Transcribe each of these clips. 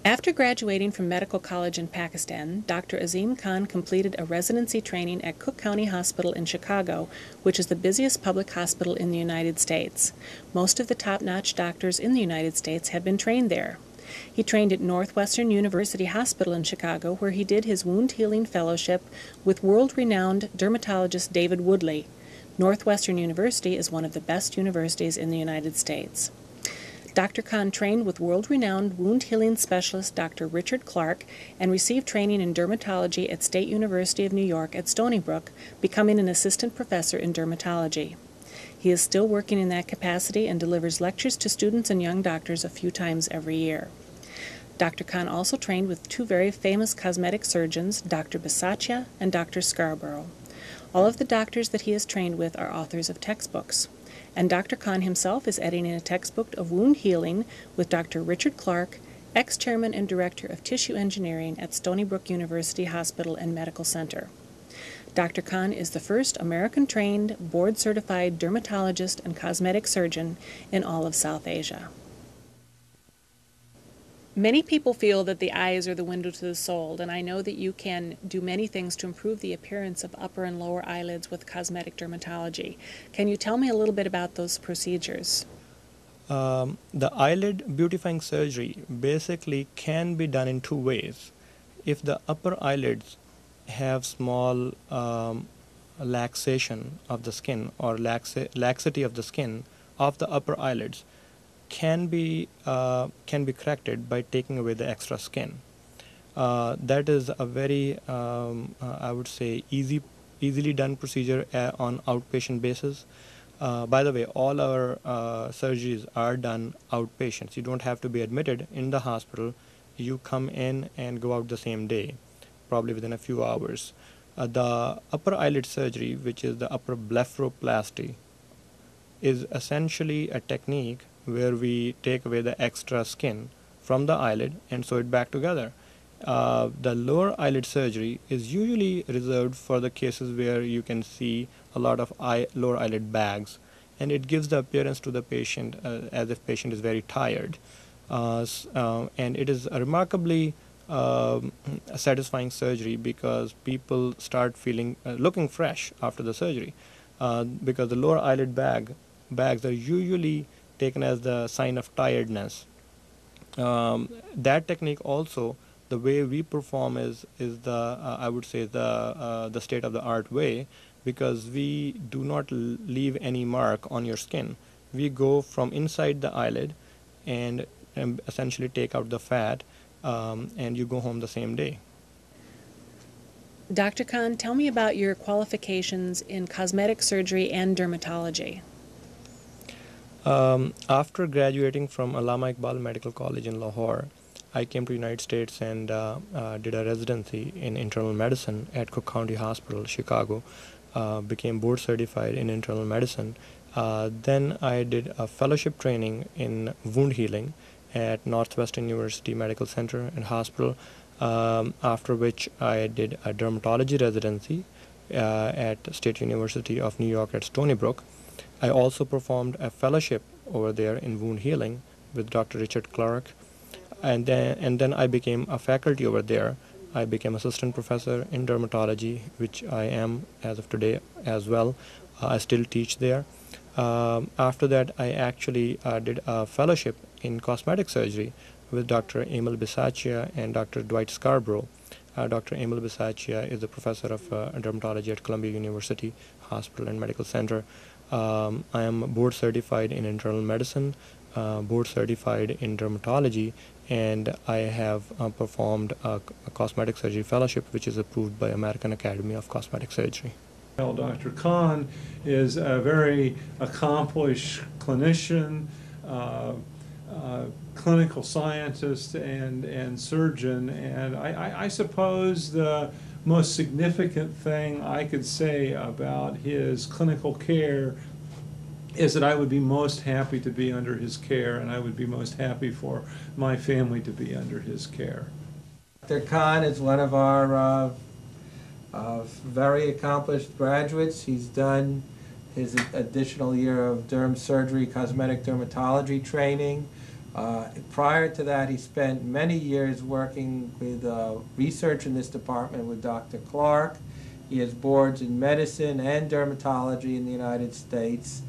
After graduating from medical college in Pakistan, Dr. Azim Khan completed a residency training at Cook County Hospital in Chicago, which is the busiest public hospital in the United States. Most of the top-notch doctors in the United States have been trained there. He trained at Northwestern University Hospital in Chicago, where he did his wound healing fellowship with world-renowned dermatologist David Woodley. Northwestern University is one of the best universities in the United States. Dr. Khan trained with world-renowned wound healing specialist Dr. Richard Clark and received training in dermatology at State University of New York at Stony Brook, becoming an assistant professor in dermatology. He is still working in that capacity and delivers lectures to students and young doctors a few times every year. Dr. Khan also trained with two very famous cosmetic surgeons, Dr. Bisaccia and Dr. Scarborough. All of the doctors that he has trained with are authors of textbooks. And Dr. Khan himself is editing a textbook of wound healing with Dr. Richard Clark, ex-chairman and director of tissue engineering at Stony Brook University Hospital and Medical Center. Dr. Khan is the first American-trained, board-certified dermatologist and cosmetic surgeon in all of South Asia. Many people feel that the eyes are the window to the soul, and I know that you can do many things to improve the appearance of upper and lower eyelids with cosmetic dermatology. Can you tell me a little bit about those procedures? The eyelid beautifying surgery basically can be done in two ways. If the upper eyelids have small laxation of the skin or laxity of the skin of the upper eyelids, can be corrected by taking away the extra skin. That is a very, I would say, easily done procedure on outpatient basis. By the way, all our surgeries are done outpatients. You don't have to be admitted in the hospital. You come in and go out the same day, probably within a few hours. The upper eyelid surgery, which is the upper blepharoplasty, is essentially a technique where we take away the extra skin from the eyelid and sew it back together. The lower eyelid surgery is usually reserved for the cases where you can see a lot of lower eyelid bags, and it gives the appearance to the patient as if patient is very tired. And it is a remarkably satisfying surgery because people start feeling looking fresh after the surgery, because the lower eyelid bags are usually taken as the sign of tiredness. That technique also, the way we perform is the I would say the state of the art way, because we do not leave any mark on your skin. We go from inside the eyelid and essentially take out the fat, and you go home the same day. Dr. Khan, tell me about your qualifications in cosmetic surgery and dermatology. After graduating from Allama Iqbal Medical College in Lahore, I came to the United States and did a residency in internal medicine at Cook County Hospital, Chicago, became board certified in internal medicine. Then I did a fellowship training in wound healing at Northwestern University Medical Center and Hospital, after which I did a dermatology residency at State University of New York at Stony Brook. I also performed a fellowship over there in wound healing with Dr. Richard Clark, and then I became a faculty over there. I became assistant professor in dermatology, which I am as of today as well. I still teach there. After that, I actually did a fellowship in cosmetic surgery with Dr. Emil Bisaccia and Dr. Dwight Scarborough. Dr. Emil Bisaccia is a professor of dermatology at Columbia University Hospital and Medical Center. I am board certified in internal medicine, board certified in dermatology, and I have performed a cosmetic surgery fellowship, which is approved by American Academy of Cosmetic Surgery. Well, Dr. Khan is a very accomplished clinician, clinical scientist, and surgeon, and I suppose the most significant thing I could say about his clinical care is that I would be most happy to be under his care, and I would be most happy for my family to be under his care. Dr. Khan is one of our very accomplished graduates. He's done his additional year of derm surgery, cosmetic dermatology training. Prior to that, he spent many years working with research in this department with Dr. Clark. He has boards in medicine and dermatology in the United States,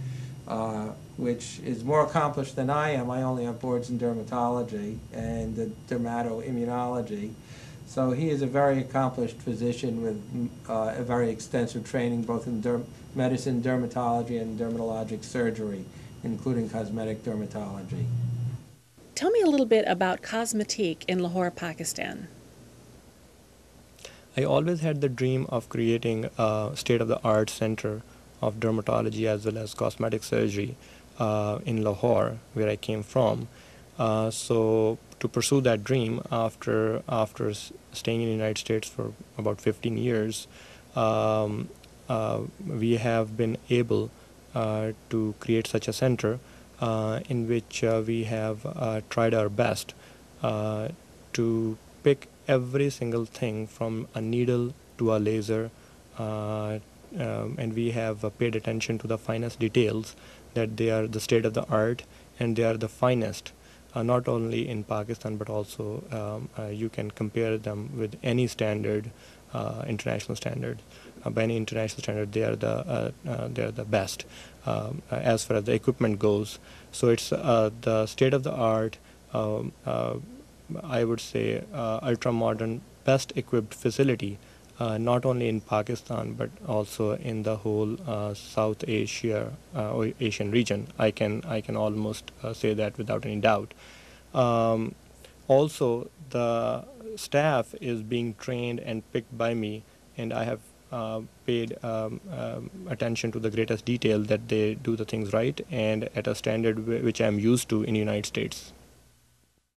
which is more accomplished than I am. I only have boards in dermatology and dermatoimmunology. So he is a very accomplished physician with a very extensive training both in medicine, dermatology, and dermatologic surgery, including cosmetic dermatology. Tell me a little bit about cosmetic in Lahore, Pakistan. I always had the dream of creating a state-of-the-art center of dermatology as well as cosmetic surgery in Lahore, where I came from. So to pursue that dream, after staying in the United States for about 15 years, we have been able to create such a center in which we have tried our best to pick every single thing from a needle to a laser, and we have paid attention to the finest details, that they are the state of the art and they are the finest, not only in Pakistan but also you can compare them with any standard, international standard. By any international standard, they are the best as far as the equipment goes. So it's the state of the art, I would say, ultra modern, best equipped facility, not only in Pakistan but also in the whole South Asia or Asian region. I can almost say that without any doubt. Also, the staff is being trained and picked by me, and I have paid attention to the greatest detail that they do the things right and at a standard which I am used to in the United States.